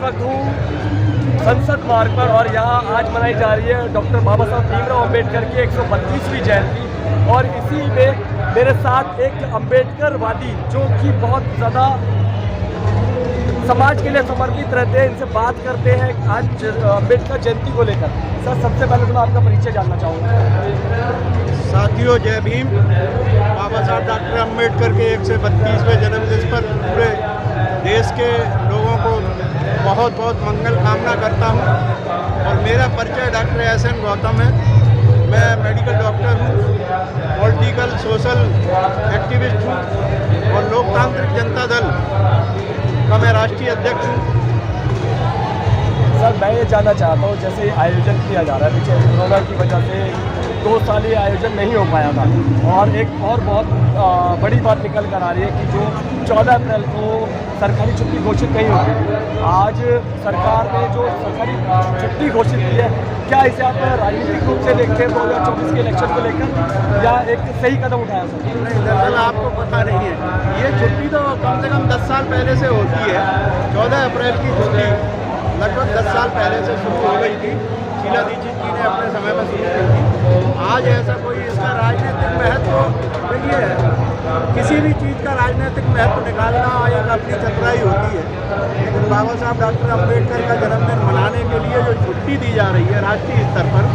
वक्त हूँ संसद मार्ग पर और यहाँ आज मनाई जा रही है डॉक्टर बाबा साहब भीमराव अम्बेडकर की 132वीं जयंती। और इसी में मेरे साथ एक अम्बेडकरवादी जो कि बहुत ज़्यादा समाज के लिए समर्पित रहते हैं, इनसे बात करते हैं आज अम्बेडकर जयंती को लेकर। सर, सबसे पहले तो मैं आपका परिचय जानना चाहूँगा। साथियों, जय भीम। बाबा साहब डॉक्टर अम्बेडकर के 132वें जन्मदिन पर पूरे देश के लोगों को बहुत बहुत मंगल कामना करता हूं। और मेरा परिचय डॉक्टर SN गौतम है। मैं मेडिकल डॉक्टर हूं, पॉलिटिकल सोशल एक्टिविस्ट हूं और लोकतांत्रिक जनता दल का मैं राष्ट्रीय अध्यक्ष हूं। सर, मैं ये जानना चाहता हूँ, जैसे आयोजन किया जा रहा है, पीछे कोरोना की वजह से 2 साल ये आयोजन नहीं हो पाया था, और एक और बहुत बड़ी बात निकल कर आ रही है कि जो 14 अप्रैल को सरकारी छुट्टी घोषित नहीं होगी, आज सरकार ने जो सरकारी छुट्टी घोषित की है, क्या इसे आप राजनीतिक रूप से देखते हैं 2024 के इलेक्शन को लेकर, या एक सही कदम उठाया सर? नहीं, दरअसल आपको पता नहीं है, ये छुट्टी तो कम से कम 10 साल पहले से होती है। 14 अप्रैल की छुट्टी लगभग 10 साल पहले से शुरू हो गई थी। शीला दीक्षित जी ने अपने समय में शुरू की थी। आज ऐसा कोई इसका राजनीतिक महत्व नहीं है। किसी भी चीज़ का राजनीतिक महत्व निकालना एक अपनी चतुराई होती है, लेकिन बाबा साहब डॉक्टर अम्बेडकर का जन्मदिन मनाने के लिए जो छुट्टी दी जा रही है राष्ट्रीय स्तर पर,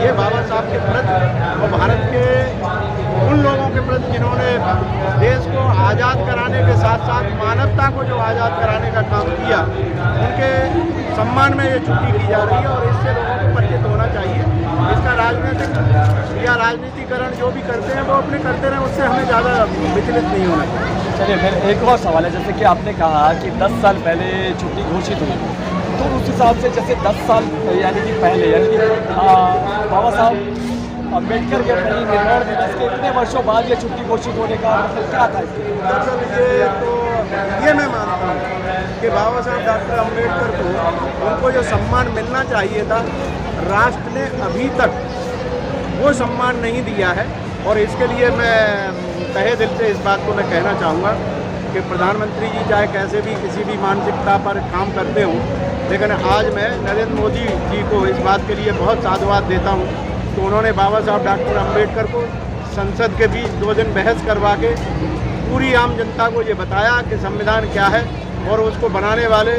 ये बाबा साहब के प्रति और भारत के उन लोगों के प्रति जिन्होंने देश को आज़ाद कराने के साथ साथ मानवता को जो आज़ाद कराने का काम किया, उनके सम्मान में ये छुट्टी की जा रही है। और इससे लोगों को परिचित होना चाहिए। इसका राजनीतिक या राजनीतिकरण जो भी करते हैं वो अपने करते रहें, उससे हमें ज़्यादा विचलित नहीं होना चाहिए। चलिए, फिर एक और सवाल है, जैसे कि आपने कहा कि 10 साल पहले छुट्टी घोषित हुई, तो उस हिसाब से जैसे 10 साल यानी कि पहले, यानी कि बाबा साहब अम्बेडकर के परिनिर्वाण दिवस के इतने वर्षों बाद ये छुट्टी घोषित होने का मतलब क्या था? दरअसल ये मैं मानता हूँ कि बाबा साहब डॉक्टर अम्बेडकर को उनको जो सम्मान मिलना चाहिए था, राष्ट्र ने अभी तक वो सम्मान नहीं दिया है। और इसके लिए मैं तहे दिल से इस बात को मैं कहना चाहूँगा कि प्रधानमंत्री जी चाहे कैसे भी किसी भी मानसिकता पर काम करते हों, लेकिन आज मैं नरेंद्र मोदी जी को इस बात के लिए बहुत साधुवाद देता हूँ कि उन्होंने बाबा साहब डॉक्टर अम्बेडकर को संसद के बीच 2 दिन बहस करवा के पूरी आम जनता को ये बताया कि संविधान क्या है, और उसको बनाने वाले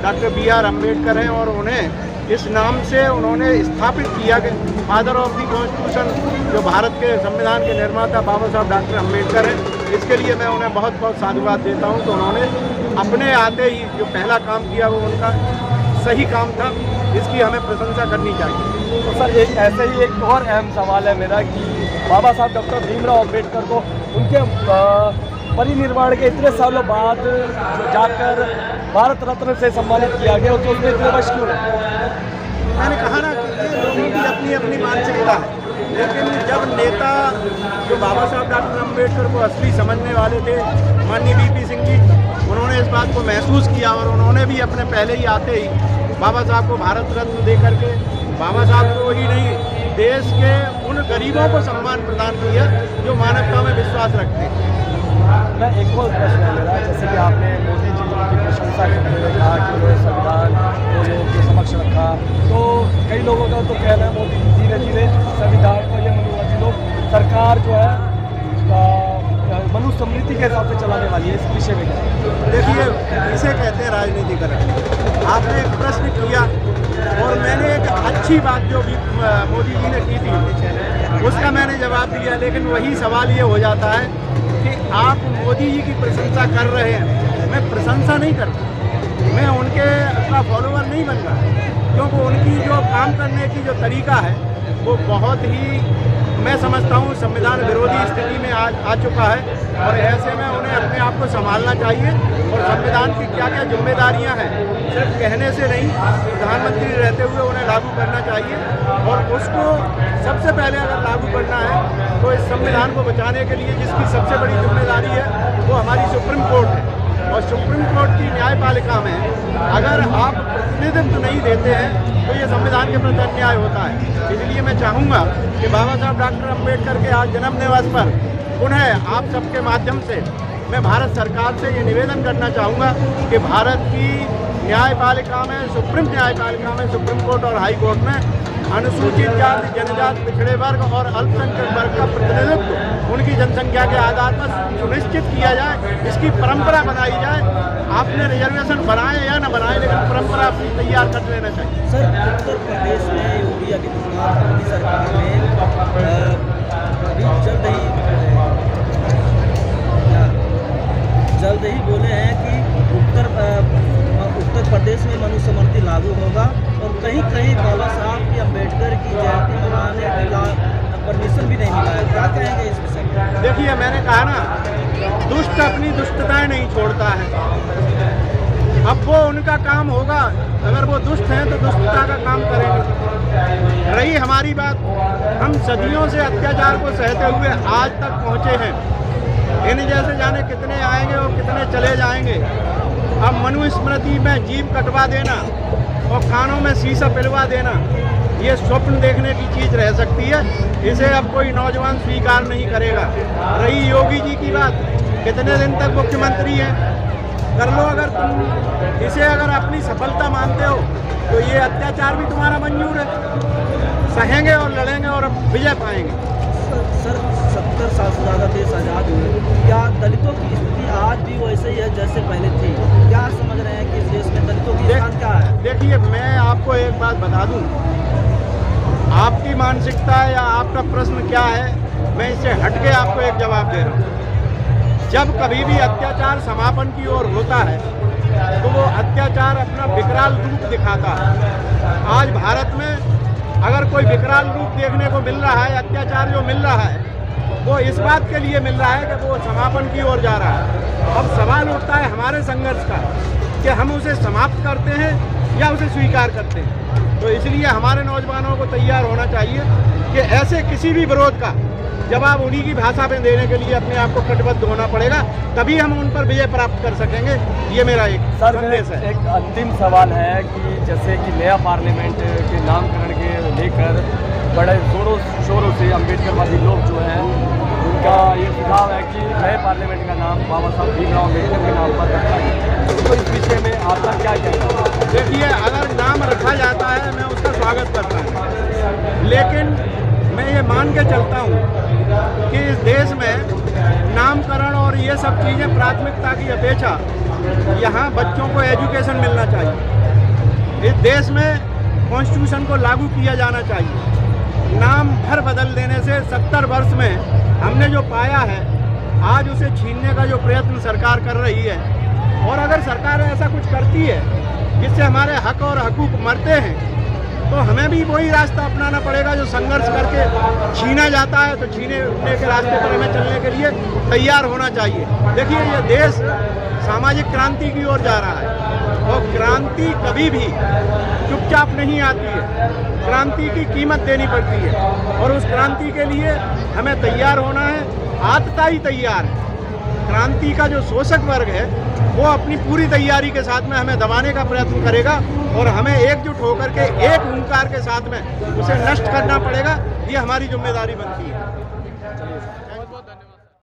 डॉक्टर BR अम्बेडकर हैं। और उन्हें इस नाम से उन्होंने स्थापित किया कि फादर ऑफ द कॉन्स्टिट्यूशन, जो भारत के संविधान के निर्माता बाबा साहब डॉक्टर अम्बेडकर हैं। इसके लिए मैं उन्हें बहुत बहुत साधुवाद देता हूं। तो उन्होंने अपने आते ही जो पहला काम किया वो उनका सही काम था, इसकी हमें प्रशंसा करनी चाहिए। तो सर, एक ऐसे ही एक और अहम सवाल है मेरा कि बाबा साहब डॉक्टर भीमराव अम्बेडकर को उनके परिनिर्वाण के इतने सालों बाद जाकर भारत रत्न से सम्मानित किया गया, तो उसमें इतने वर्ष क्यों? मैंने कहा ना कि ये लोगों की अपनी अपनी मानसिकता है, लेकिन जब नेता जो बाबा साहब डॉक्टर अम्बेडकर को असली समझने वाले थे, माननीय VP सिंह जी, उन्होंने इस बात को महसूस किया और उन्होंने भी अपने पहले ही आते ही बाबा साहब को भारत रत्न दे करके बाबा साहब को ही नहीं, देश के उन गरीबों को सम्मान प्रदान किया जो मानवता में विश्वास रखते हैं। मैं एक और प्रश्न है मेरा, जैसे कि आपने मोदी जी की प्रशंसा करते हुए कहा कि उन्होंने संविधान को लोगों के समक्ष रखा, तो कई लोगों का तो कहना है मोदी जी धीरे धीरे संविधान को ये मनुवादी लोग सरकार जो है मनुस्मृति के हिसाब से चलाने वाली है, इस विषय में क्या? देखिए, इसे कहते हैं राजनीतिकरण। आपने एक प्रश्न किया और मैंने एक अच्छी बात जो भी मोदी जी ने की थी उसका मैंने जवाब दिया, लेकिन वही सवाल ये हो जाता है कि आप मोदी जी की प्रशंसा कर रहे हैं। मैं प्रशंसा नहीं करता, मैं उनके का फॉलोवर नहीं बन रहा, क्योंकि उनकी जो काम करने की जो तरीका है वो बहुत ही, मैं समझता हूँ, संविधान विरोधी स्थिति में आ चुका है। और ऐसे में उन्हें अपने आप को संभालना चाहिए और संविधान की क्या क्या जिम्मेदारियाँ हैं सिर्फ कहने से नहीं, प्रधानमंत्री रहते हुए उन्हें लागू करना चाहिए। और उसको सबसे पहले अगर लागू करना है तो इस संविधान को बचाने के लिए जिसकी सबसे बड़ी जिम्मेदारी है वो हमारी सुप्रीम कोर्ट है। और सुप्रीम कोर्ट की न्यायपालिका में अगर आप प्रतिनिधित्व नहीं देते हैं तो ये संविधान के प्रति अन्याय होता है। इसलिए मैं चाहूँगा कि बाबा साहब डॉक्टर अम्बेडकर के आज जन्म दिवस पर पुनः आप सबके माध्यम से मैं भारत सरकार से ये निवेदन करना चाहूँगा कि भारत की न्यायपालिका में, सुप्रीम न्यायपालिका में, सुप्रीम कोर्ट और हाई कोर्ट में अनुसूचित जाति, जनजाति, पिछड़े वर्ग और अल्पसंख्यक वर्ग का प्रतिनिधित्व उनकी जनसंख्या के आधार पर सुनिश्चित किया जाए, इसकी परंपरा बनाई जाए। आपने रिजर्वेशन बनाए या न बनाए, लेकिन परंपरा अपनी तैयार कर लेना चाहिए। सर, उत्तर प्रदेश में योगी आदित्यनाथ की सरकार ने अभी जल्द ही बोले हैं कि उत्तर प्रदेश में मनुस्मृति लागू होगा और कहीं कहीं बाबा साहब की अम्बेडकर की जयंती मनाने के परमिशन भी नहीं मिला है। क्या कहेंगे इस विषय में? देखिए, मैंने कहा ना, दुष्ट अपनी दुष्टताएं नहीं छोड़ता है। अब वो उनका काम होगा, अगर वो दुष्ट हैं तो दुष्टता का काम करेंगे। रही हमारी बात, हम सदियों से अत्याचार को सहते हुए आज तक पहुँचे हैं। इन जैसे जाने कितने आएंगे और कितने चले जाएंगे। अब मनुस्मृति में जीभ कटवा देना और कानों में शीशा पिलवा देना, ये स्वप्न देखने की चीज़ रह सकती है। इसे अब कोई नौजवान स्वीकार नहीं करेगा। रही योगी जी की बात, कितने दिन तक मुख्यमंत्री हैं, कर लो। अगर तुम इसे अगर अपनी सफलता मानते हो तो ये अत्याचार भी तुम्हारा मंजूर है। सहेंगे और लड़ेंगे और विजय पाएंगे। सर, 70 साल से ज़्यादा देश आज़ाद हुए, क्या दलितों की स्थिति आज भी वैसे ही है जैसे पहले थी? क्या समझ रहे हैं कि इस देश में दलितों की स्थान क्या है? देखिए, मैं आपको एक बात बता दूं, आपकी मानसिकता या आपका प्रश्न क्या है, मैं इससे हट के आपको एक जवाब दे रहा हूँ। जब कभी भी अत्याचार समापन की ओर होता है तो वो अत्याचार अपना विकराल रूप दिखाता है। आज भारत में अगर कोई विकराल रूप देखने को मिल रहा है, अत्याचार जो मिल रहा है, वो इस बात के लिए मिल रहा है कि वो समापन की ओर जा रहा है। अब सवाल उठता है हमारे संघर्ष का कि हम उसे समाप्त करते हैं या उसे स्वीकार करते हैं। तो इसलिए हमारे नौजवानों को तैयार होना चाहिए कि ऐसे किसी भी विरोध का जवाब उन्हीं की भाषा में देने के लिए अपने आप को कटिबद्ध होना पड़ेगा, तभी हम उन पर विजय प्राप्त कर सकेंगे। ये मेरा एक संदेश है। एक अंतिम सवाल है कि जैसे कि नया पार्लियामेंट के नामकरण के लेकर बड़े जोरों शोरों से अम्बेडकरवादी लोग जो हैं, उनका ये सुझाव है कि नए पार्लियामेंट का नाम बाबा साहब भीमराव अम्बेडकर के नाम पर रखा जाए। तो इस विषय में आपका क्या कहना है? देखिए, अगर नाम रखा जाता है मैं उसका स्वागत करता हूँ, लेकिन मैं ये मान के चलता हूँ कि इस देश में नामकरण और ये सब चीज़ें प्राथमिकता की अपेक्षा यहाँ बच्चों को एजुकेशन मिलना चाहिए। इस देश में कॉन्स्टिट्यूशन को लागू किया जाना चाहिए। नाम भर बदल देने से 70 वर्ष में हमने जो पाया है, आज उसे छीनने का जो प्रयत्न सरकार कर रही है, और अगर सरकार ऐसा कुछ करती है जिससे हमारे हक और हकूक मरते हैं, तो हमें भी वही रास्ता अपनाना पड़ेगा जो संघर्ष करके छीना जाता है। तो छीने के रास्ते पर हमें चलने के लिए तैयार होना चाहिए। देखिए, ये देश सामाजिक क्रांति की ओर जा रहा है और क्रांति कभी भी चुपचाप नहीं आती है। क्रांति की कीमत देनी पड़ती है और उस क्रांति के लिए हमें तैयार होना है। आतताई तैयार है। क्रांति का जो शोषक वर्ग है वो अपनी पूरी तैयारी के साथ में हमें दबाने का प्रयत्न करेगा और हमें एकजुट होकर के एक ओंकार के साथ में उसे नष्ट करना पड़ेगा। ये हमारी जिम्मेदारी बनती है।